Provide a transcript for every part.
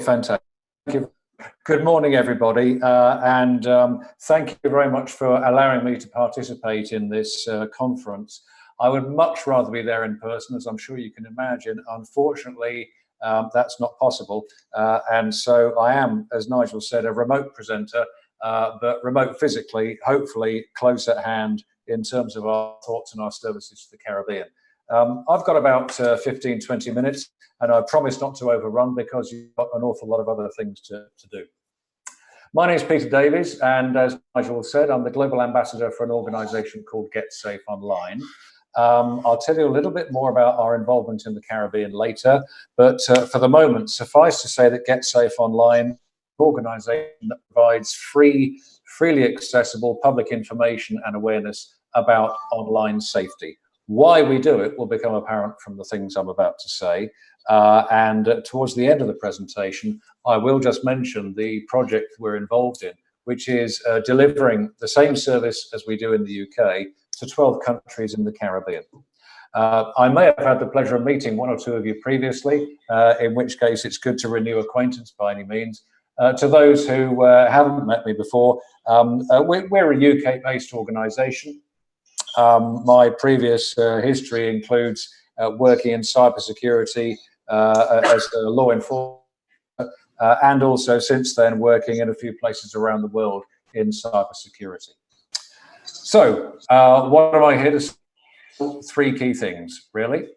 Fantastic. Thank you. Good morning, everybody, and thank you very much for allowing me to participate in this conference. I would much rather be there in person, as I'm sure you can imagine. Unfortunately, that's not possible, and so I am, as Nigel said, a remote presenter, but remote physically, hopefully close at hand in terms of our thoughts and our services to the Caribbean. I've got about 15-20 minutes, and I promise not to overrun because you've got an awful lot of other things to do. My name is Peter Davies, and as Nigel said, I'm the Global Ambassador for an organisation called Get Safe Online. I'll tell you a little bit more about our involvement in the Caribbean later, but for the moment, suffice to say that Get Safe Online is an organisation that provides freely accessible public information and awareness about online safety. Why we do it will become apparent from the things I'm about to say. And towards the end of the presentation, I will just mention the project we're involved in, which is delivering the same service as we do in the UK to 12 countries in the Caribbean. I may have had the pleasure of meeting one or two of you previously, in which case it's good to renew acquaintance by any means. To those who haven't met me before, we're a UK-based organisation. My previous history includes working in cybersecurity as a law enforcement, and also since then working in a few places around the world in cybersecurity. So, what am I here to say? Three key things, really.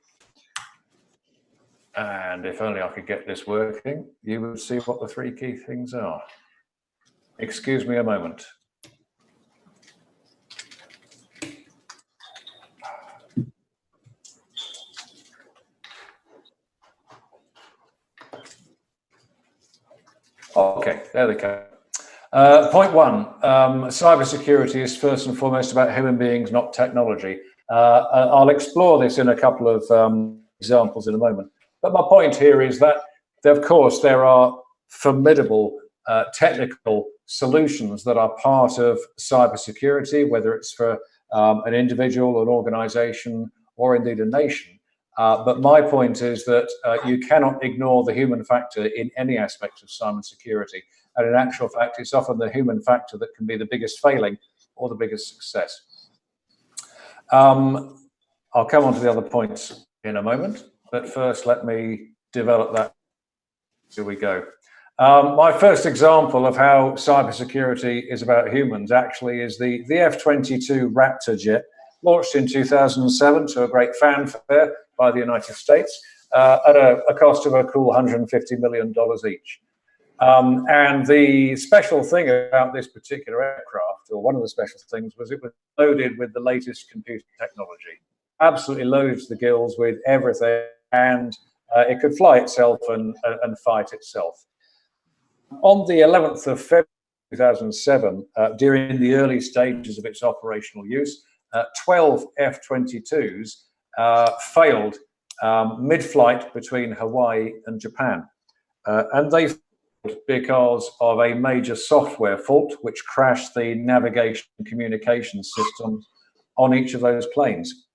And if only I could get this working, you would see what the three key things are. Excuse me a moment. Okay, there they go. Point one, cybersecurity is first and foremost about human beings, not technology. I'll explore this in a couple of examples in a moment. But my point here is that, of course, there are formidable technical solutions that are part of cybersecurity, whether it's for an individual, an organization, or indeed a nation. But my point is that you cannot ignore the human factor in any aspect of cybersecurity. And in actual fact, it's often the human factor that can be the biggest failing or the biggest success. I'll come on to the other points in a moment, but first let me develop that. Here we go. My first example of how cybersecurity is about humans actually is the F-22 Raptor jet, launched in 2007 to a great fanfare by the United States at a cost of a cool $150 million each. And the special thing about this particular aircraft, or one of the special things, was it was loaded with the latest computer technology. Absolutely loaded to the gills with everything, and it could fly itself and fight itself. On the 11th of February 2007, during the early stages of its operational use, 12 F-22s failed mid-flight between Hawaii and Japan. And they failed because of a major software fault which crashed the navigation and communication systems on each of those planes.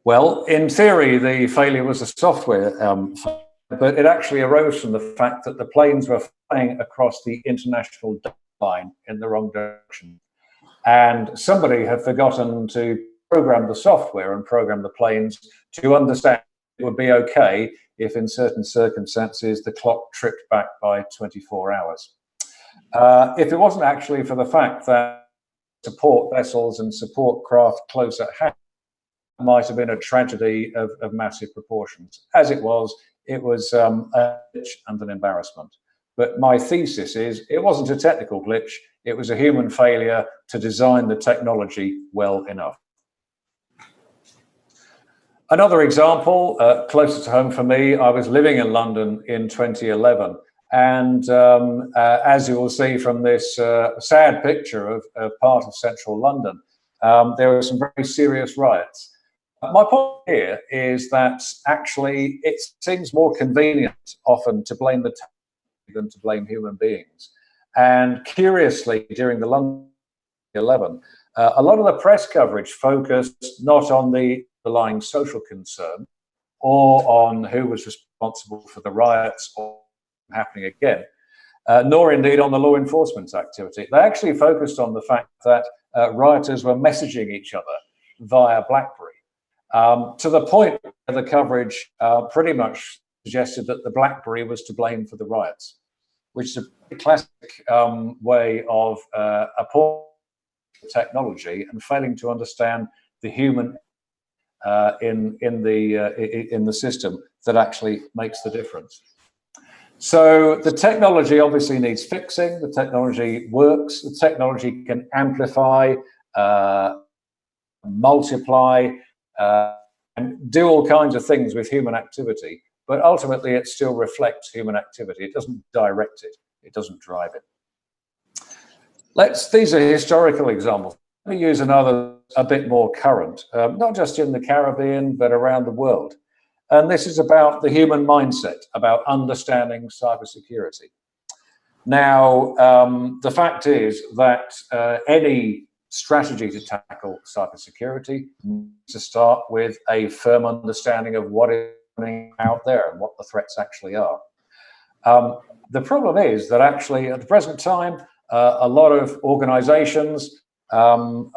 Well, in theory, the failure was a software failure, but it actually arose from the fact that the planes were flying across the international line in the wrong direction. And somebody had forgotten to program the software and program the planes to understand it would be okay if in certain circumstances the clock tripped back by 24 hours. If it wasn't actually for the fact that support vessels and support craft close at hand, it might have been a tragedy of massive proportions. As it was a glitch and an embarrassment. But my thesis is it wasn't a technical glitch, it was a human failure to design the technology well enough. Another example, closer to home for me, I was living in London in 2011. And as you will see from this sad picture of part of central London, there were some very serious riots. My point here is that actually it seems more convenient often to blame the technology than to blame human beings. And curiously, during the London 11, a lot of the press coverage focused not on the underlying social concern or on who was responsible for the riots or happening again, nor indeed on the law enforcement activity. They actually focused on the fact that rioters were messaging each other via BlackBerry, to the point where the coverage pretty much suggested that the BlackBerry was to blame for the riots, which is a classic way of appalling technology and failing to understand the human in the system that actually makes the difference. So the technology obviously needs fixing. The technology works. The technology can amplify, multiply, and do all kinds of things with human activity. But ultimately, it still reflects human activity. It doesn't direct it. It doesn't drive it. These are historical examples. Let me use another, a bit more current, not just in the Caribbean, but around the world. And this is about the human mindset, about understanding cybersecurity. Now, the fact is that any strategy to tackle cybersecurity needs to start with a firm understanding of what is happening out there and what the threats actually are. The problem is that actually at the present time, a lot of organizations, a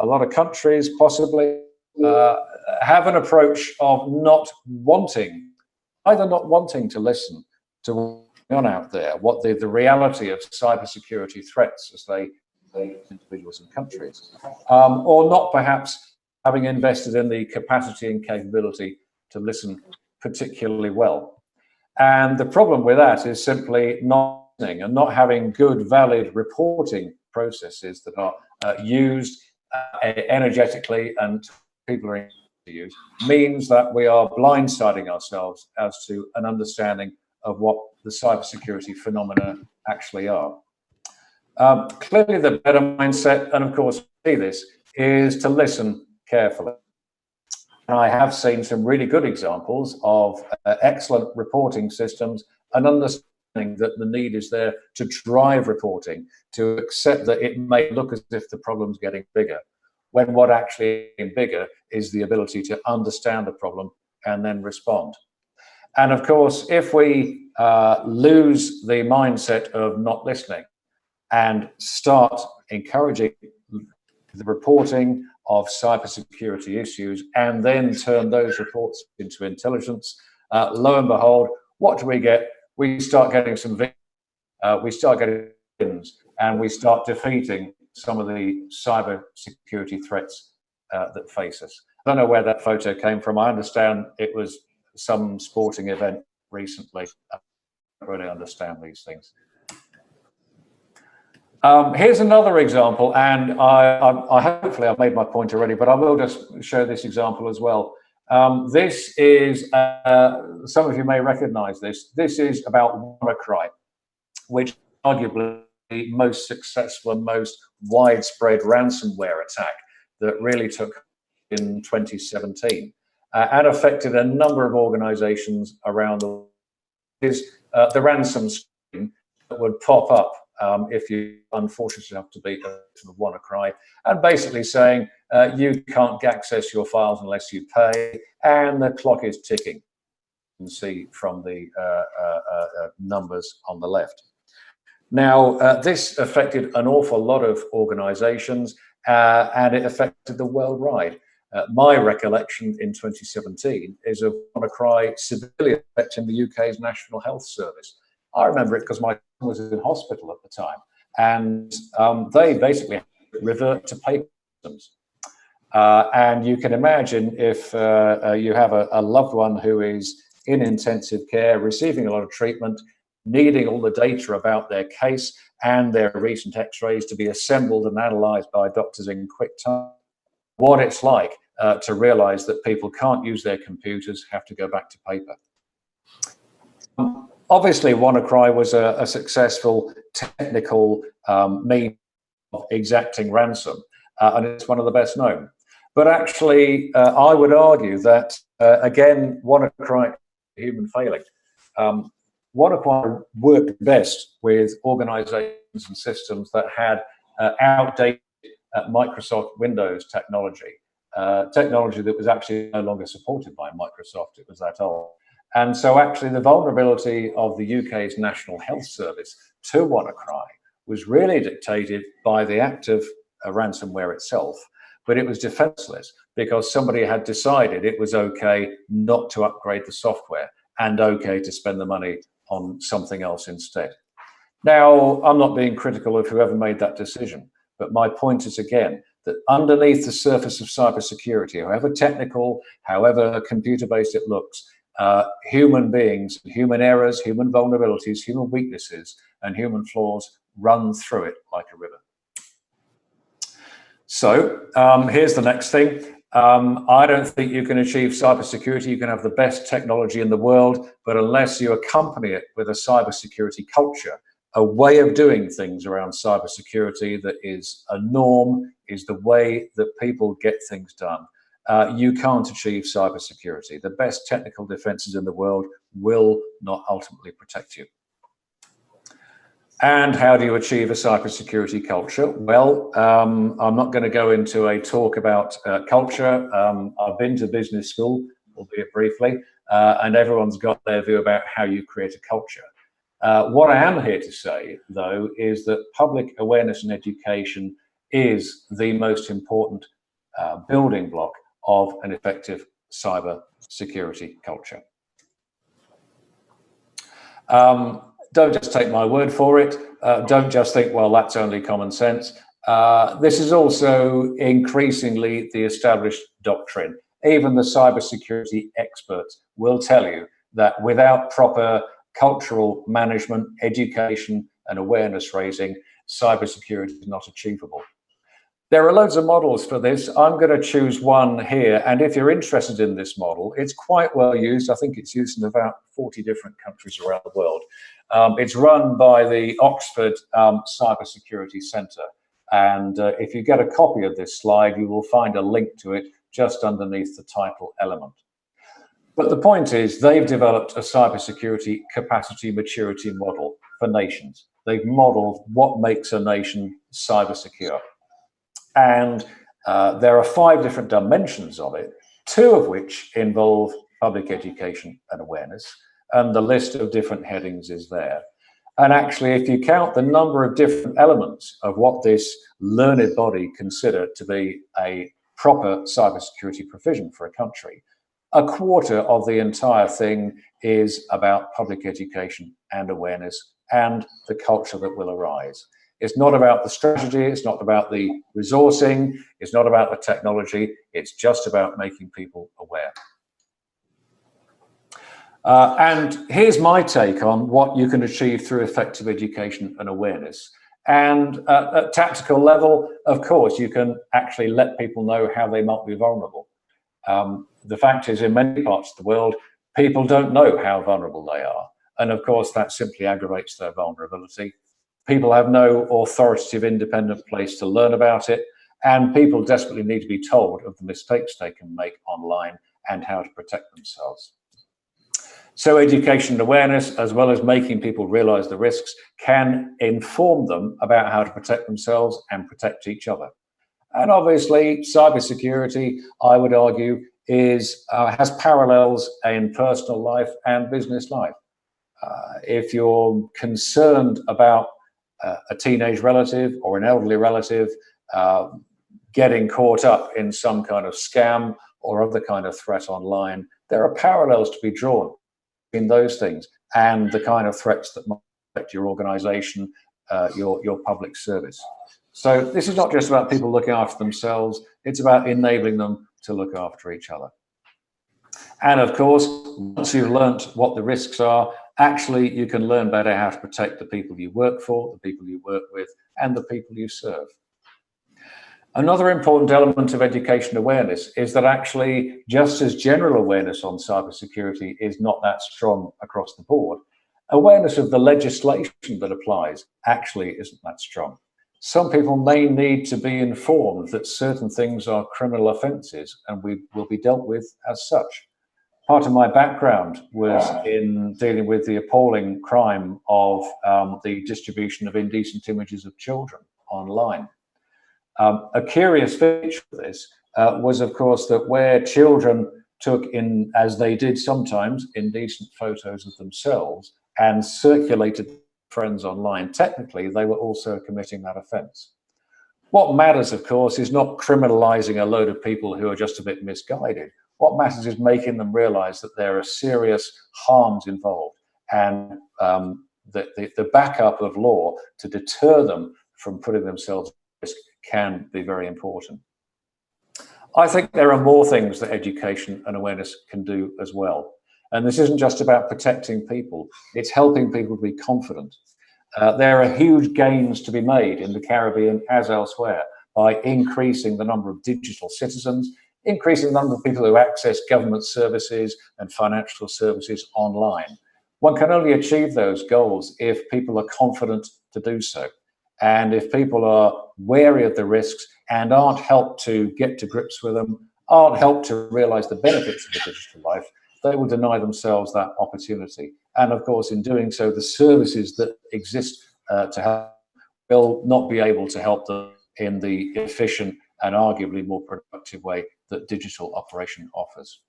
lot of countries possibly have an approach of either not wanting to listen to what's going on out there, what the reality of cybersecurity threats as they individuals and countries, or not perhaps having invested in the capacity and capability to listen particularly well. And the problem with that is simply not listening and not having good, valid reporting processes that are used energetically and people are to use, means that we are blindsiding ourselves as to an understanding of what the cybersecurity phenomena actually are. Clearly, the better mindset, and of course, see this, is to listen carefully. And I have seen some really good examples of excellent reporting systems and understanding that the need is there to drive reporting, to accept that it may look as if the problem's getting bigger, when what actually is bigger is the ability to understand the problem and then respond. And of course, if we lose the mindset of not listening and start encouraging the reporting of cybersecurity issues and then turn those reports into intelligence, lo and behold, what do we get? We start getting some victories, we start getting wins, and we start defeating some of the cybersecurity threats that face us. I don't know where that photo came from. I understand it was some sporting event recently. I don't really understand these things. Here's another example, and I hopefully I've made my point already, but I will just show this example as well. This is, some of you may recognize this. This is about WannaCry, which arguably the most successful and most widespread ransomware attack that really took in 2017 and affected a number of organizations around the world. Is the ransom screen that would pop up if you unfortunately have to be a victim of WannaCry, and basically saying you can't access your files unless you pay, and the clock is ticking. You can see from the numbers on the left. Now, this affected an awful lot of organizations, and it affected the worldwide. My recollection in 2017 is of WannaCry severely affecting the UK's National Health Service. I remember it because my son was in hospital at the time, and they basically revert to paper systems. And you can imagine if you have a loved one who is in intensive care, receiving a lot of treatment, needing all the data about their case and their recent x-rays to be assembled and analysed by doctors in quick time, what it's like to realise that people can't use their computers, have to go back to paper. Obviously, WannaCry was a successful technical means of exacting ransom, and it's one of the best known. But actually, I would argue that, again, WannaCry human failing. WannaCry worked best with organizations and systems that had outdated Microsoft Windows technology, technology that was actually no longer supported by Microsoft. It was that old. And so actually the vulnerability of the UK's National Health Service to WannaCry was really dictated by the act of ransomware itself, but it was defenseless because somebody had decided it was okay not to upgrade the software and okay to spend the money on something else instead. Now, I'm not being critical of whoever made that decision, but my point is again that underneath the surface of cybersecurity, however technical, however computer-based it looks, human beings, human errors, human vulnerabilities, human weaknesses, and human flaws run through it like a river. So here's the next thing. I don't think you can achieve cybersecurity. You can have the best technology in the world, but unless you accompany it with a cybersecurity culture, a way of doing things around cybersecurity that is a norm, is the way that people get things done, you can't achieve cybersecurity. The best technical defenses in the world will not ultimately protect you. And how do you achieve a cybersecurity culture? Well, I'm not going to go into a talk about culture. I've been to business school, albeit briefly, and everyone's got their view about how you create a culture. What I am here to say, though, is that public awareness and education is the most important building block of an effective cyber security culture. Don't just take my word for it. Don't just think, well, that's only common sense. This is also increasingly the established doctrine. Even the cybersecurity experts will tell you that without proper cultural management, education, and awareness raising, cybersecurity is not achievable. There are loads of models for this. I'm going to choose one here. And if you're interested in this model, it's quite well used. I think it's used in about 40 different countries around the world. It's run by the Oxford Cybersecurity Centre. And if you get a copy of this slide, you will find a link to it just underneath the title element. But the point is, they've developed a cybersecurity capacity maturity model for nations. They've modeled what makes a nation cyber secure. And there are 5 different dimensions of it, 2 of which involve public education and awareness, and the list of different headings is there. And actually, if you count the number of different elements of what this learned body consider to be a proper cybersecurity provision for a country, a quarter of the entire thing is about public education and awareness and the culture that will arise. It's not about the strategy, it's not about the resourcing, it's not about the technology, it's just about making people aware. And here's my take on what you can achieve through effective education and awareness. And at tactical level, of course, you can actually let people know how they might be vulnerable. The fact is, in many parts of the world, people don't know how vulnerable they are. And of course, that simply aggravates their vulnerability. People have no authoritative, independent place to learn about it. And people desperately need to be told of the mistakes they can make online and how to protect themselves. So education and awareness, as well as making people realize the risks, can inform them about how to protect themselves and protect each other. And obviously, cybersecurity, I would argue, has parallels in personal life and business life. If you're concerned about a teenage relative or an elderly relative getting caught up in some kind of scam or other kind of threat online, there are parallels to be drawn in those things and the kind of threats that might affect your organization, your public service. So this is not just about people looking after themselves, it's about enabling them to look after each other. And of course, once you've learnt what the risks are, actually you can learn better how to protect the people you work for, the people you work with, and the people you serve. Another important element of education awareness is that actually, just as general awareness on cybersecurity is not that strong across the board, awareness of the legislation that applies actually isn't that strong. Some people may need to be informed that certain things are criminal offences and will be dealt with as such. Part of my background was in dealing with the appalling crime of the distribution of indecent images of children online. A curious feature of this was, of course, that where children took in, as they did sometimes, indecent photos of themselves and circulated friends online, technically they were also committing that offence. What matters, of course, is not criminalising a load of people who are just a bit misguided. What matters is making them realise that there are serious harms involved, and the backup of law to deter them from putting themselves at risk can be very important. I think there are more things that education and awareness can do as well. And this isn't just about protecting people, it's helping people to be confident. There are huge gains to be made in the Caribbean as elsewhere by increasing the number of digital citizens, increasing the number of people who access government services and financial services online. One can only achieve those goals if people are confident to do so. And if people are wary of the risks and aren't helped to get to grips with them, aren't helped to realize the benefits of the digital life, they will deny themselves that opportunity. And of course, in doing so, the services that exist to help will not be able to help them in the efficient and arguably more productive way that digital operation offers.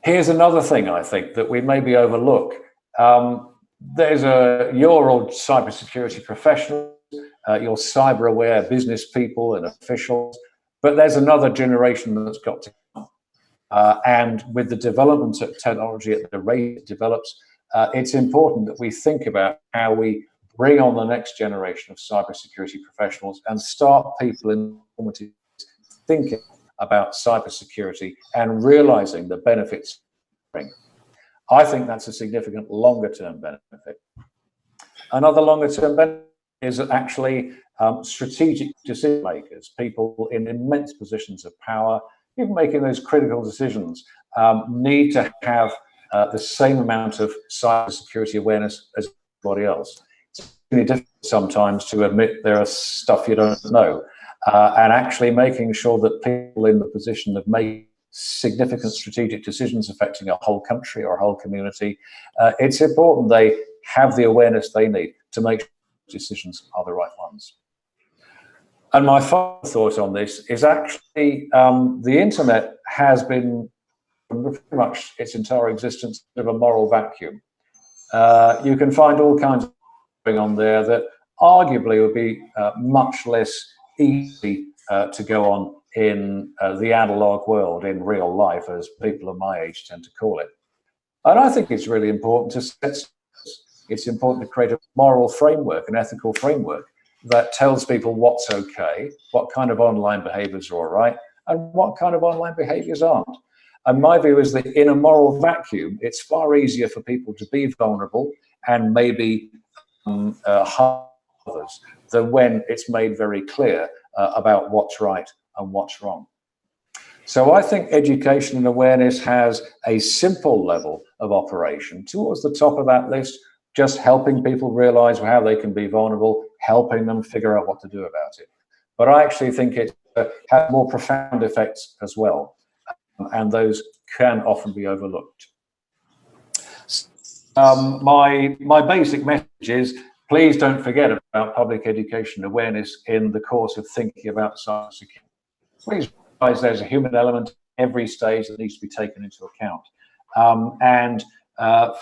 Here's another thing I think that we maybe overlook. You're all cybersecurity professionals, you're cyber aware business people and officials, but there's another generation that's got to come. And with the development of technology at the rate it develops, it's important that we think about how we bring on the next generation of cybersecurity professionals and start people in thinking about cybersecurity and realizing the benefits. I think that's a significant longer-term benefit. Another longer-term benefit is actually strategic decision makers, people in immense positions of power, people making those critical decisions, need to have the same amount of cybersecurity awareness as everybody else. It's really difficult sometimes to admit there are stuff you don't know, and actually making sure that people in the position of making significant strategic decisions affecting a whole country or a whole community, it's important they have the awareness they need to make sure decisions are the right ones. And my final thought on this is actually the internet has been, pretty much its entire existence, of a moral vacuum. You can find all kinds of things on there that arguably would be much less easy to go on in the analog world, in real life, as people of my age tend to call it. And I think it's really important it's important to create a moral framework, an ethical framework that tells people what's okay, what kind of online behaviors are all right, and what kind of online behaviors aren't. And my view is that in a moral vacuum, it's far easier for people to be vulnerable and maybe harm others than when it's made very clear about what's right and what's wrong. So I think education and awareness has a simple level of operation. Towards the top of that list, just helping people realize how they can be vulnerable, helping them figure out what to do about it. But I actually think it has more profound effects as well, and those can often be overlooked. My basic message is, please don't forget about public education awareness in the course of thinking about cybersecurity. Please realize there's a human element at every stage that needs to be taken into account.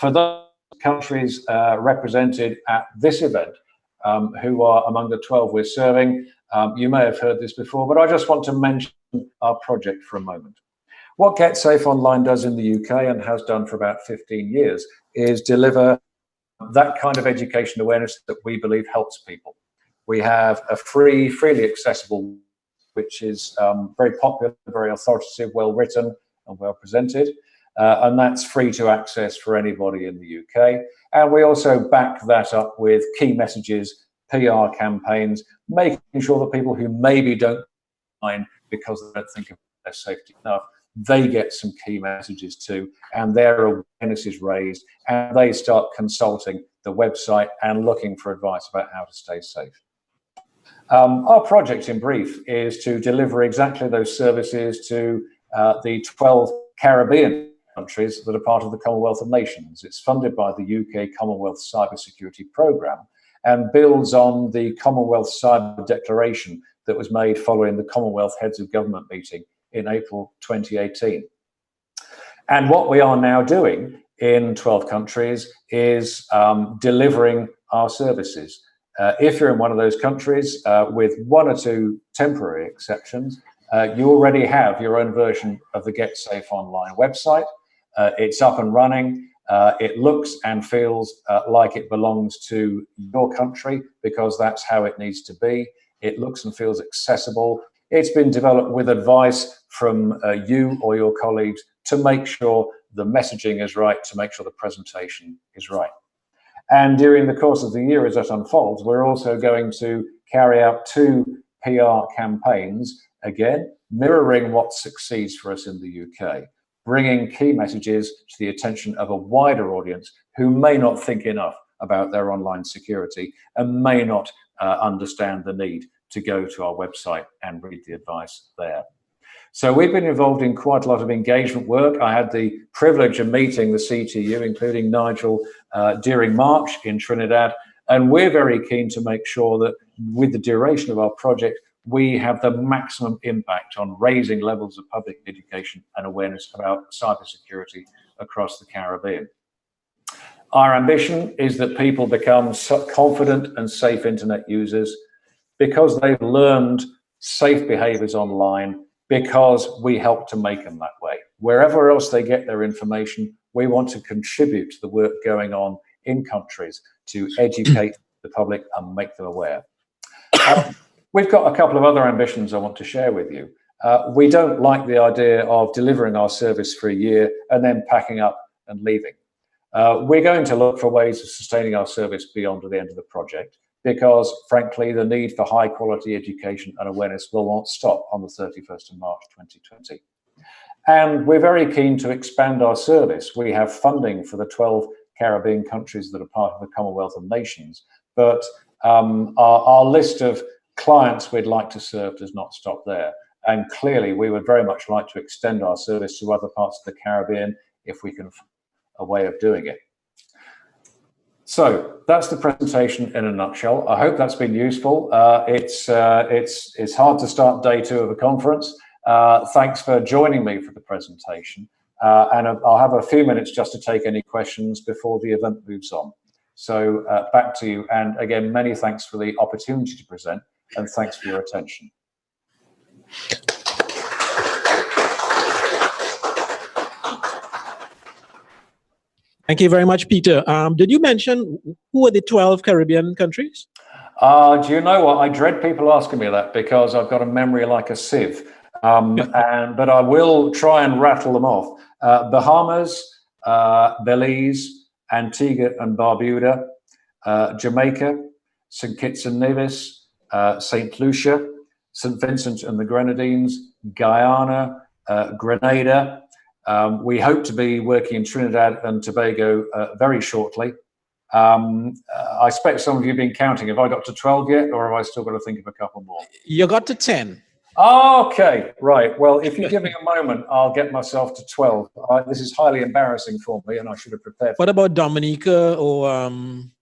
For those countries represented at this event, who are among the 12 we're serving, you may have heard this before, but I just want to mention our project for a moment. What Get Safe Online does in the UK, and has done for about 15 years, is deliver that kind of education awareness that we believe helps people. We have a freely accessible, which is very popular, very authoritative, well written and well presented. And that's free to access for anybody in the UK. And we also back that up with key messages, PR campaigns, making sure that people who maybe don't mind because they don't think of their safety enough, they get some key messages too, and their awareness is raised, and they start consulting the website and looking for advice about how to stay safe. Our project, in brief, is to deliver exactly those services to the 12 Caribbean countries that are part of the Commonwealth of Nations. It's funded by the UK Commonwealth Cybersecurity Programme and builds on the Commonwealth Cyber Declaration that was made following the Commonwealth Heads of Government meeting in April 2018. And what we are now doing in 12 countries is delivering our services. If you're in one of those countries, with one or two temporary exceptions, you already have your own version of the Get Safe Online website. It's up and running. It looks and feels like it belongs to your country, because that's how it needs to be. It looks and feels accessible. It's been developed with advice from you or your colleagues to make sure the messaging is right, to make sure the presentation is right. And during the course of the year, as that unfolds, we're also going to carry out 2 PR campaigns, again, mirroring what succeeds for us in the UK, bringing key messages to the attention of a wider audience who may not think enough about their online security and may not understand the need to go to our website and read the advice there. So we've been involved in quite a lot of engagement work. I had the privilege of meeting the CTU, including Nigel, during March in Trinidad, and we're very keen to make sure that with the duration of our project, we have the maximum impact on raising levels of public education and awareness about cybersecurity across the Caribbean. Our ambition is that people become confident and safe internet users because they've learned safe behaviors online, because we help to make them that way. Wherever else they get their information, we want to contribute to the work going on in countries to educate the public and make them aware. We've got a couple of other ambitions I want to share with you. We don't like the idea of delivering our service for a year and then packing up and leaving. We're going to look for ways of sustaining our service beyond the end of the project, because frankly, the need for high quality education and awareness will not stop on the 31st of March 2020. And we're very keen to expand our service. We have funding for the 12 Caribbean countries that are part of the Commonwealth of Nations, but our list of clients we'd like to serve does not stop there. And clearly, we would very much like to extend our service to other parts of the Caribbean if we can find a way of doing it. So that's the presentation in a nutshell. I hope that's been useful. It's hard to start day 2 of a conference. Thanks for joining me for the presentation. And I'll have a few minutes just to take any questions before the event moves on. So back to you. And again, many thanks for the opportunity to present, and thanks for your attention. Thank you very much, Peter. Did you mention who are the 12 Caribbean countries? Do you know what? I dread people asking me that because I've got a memory like a sieve. But I will try and rattle them off. Bahamas, Belize, Antigua and Barbuda, Jamaica, St. Kitts and Nevis, St. Lucia, St. Vincent and the Grenadines, Guyana, Grenada. We hope to be working in Trinidad and Tobago very shortly. I expect some of you have been counting. Have I got to 12 yet, or have I still got to think of a couple more? You got to 10. Okay, right. Well, if you give me a moment, I'll get myself to 12. This is highly embarrassing for me, and I should have prepared. What about Dominica or?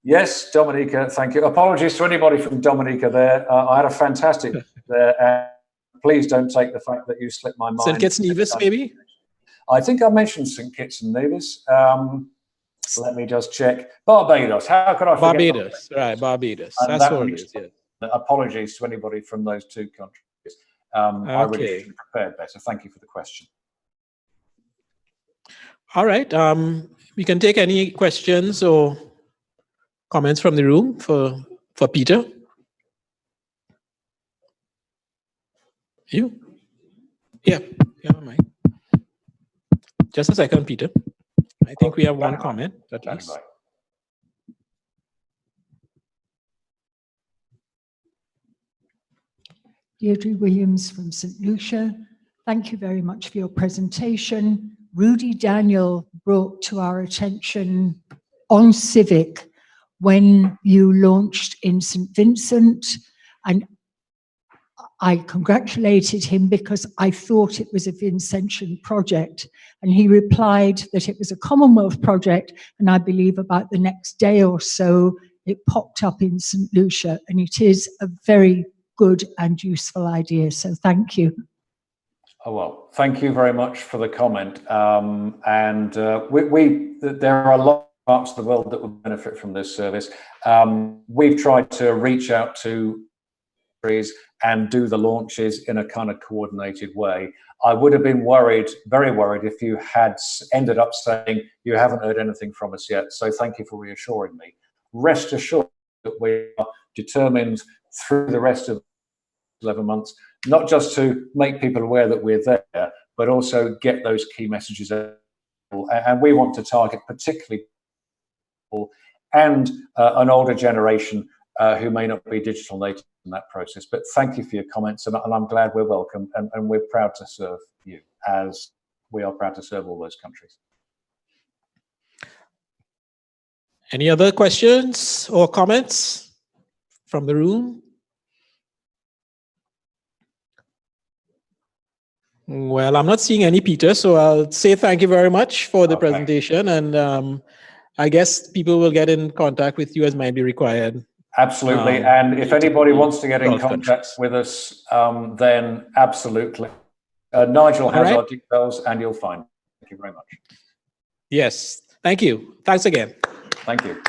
Yes, Dominica. Thank you. Apologies to anybody from Dominica there. I had a fantastic there. Please don't take the fact that you slipped my mind. St. Kitts and Nevis, maybe? I think I mentioned St. Kitts and Nevis. Let me just check. Barbados. How could I forget? Barbados, right, Barbados. And that's what it is, yeah. Apologies to anybody from those 2 countries. I really should have prepared better. Thank you for the question. All right. We can take any questions or comments from the room for Peter. You? Yeah, Mike. Just a second, Peter. I think we have one comment at least. Deirdre Williams from St. Lucia. Thank you very much for your presentation. Rudy Daniel brought to our attention on Civic when you launched in St. Vincent, and I congratulated him because I thought it was a Vincentian project, and he replied that it was a Commonwealth project, and I believe about the next day or so it popped up in St. Lucia, and it is a very good and useful idea, so thank you. Oh, well, thank you very much for the comment. There are a lot of parts of the world that would benefit from this service. We've tried to reach out to countries and do the launches in a kind of coordinated way. I would have been worried, very worried, if you had ended up saying you haven't heard anything from us yet. So thank you for reassuring me. Rest assured that we are determined through the rest of 11 months, not just to make people aware that we're there, but also get those key messages out. And we want to target particularly people and an older generation who may not be digital native in that process. But thank you for your comments, and I'm glad we're welcome, and we're proud to serve you, as we are proud to serve all those countries. Any other questions or comments from the room? Well, I'm not seeing any, Peter, so I'll say thank you very much for the presentation, and I guess people will get in contact with you as might be required. Absolutely, and if anybody wants to get in contact with us, then absolutely. Nigel has our details, and you'll find. Thank you very much. Yes, thank you. Thanks again. Thank you.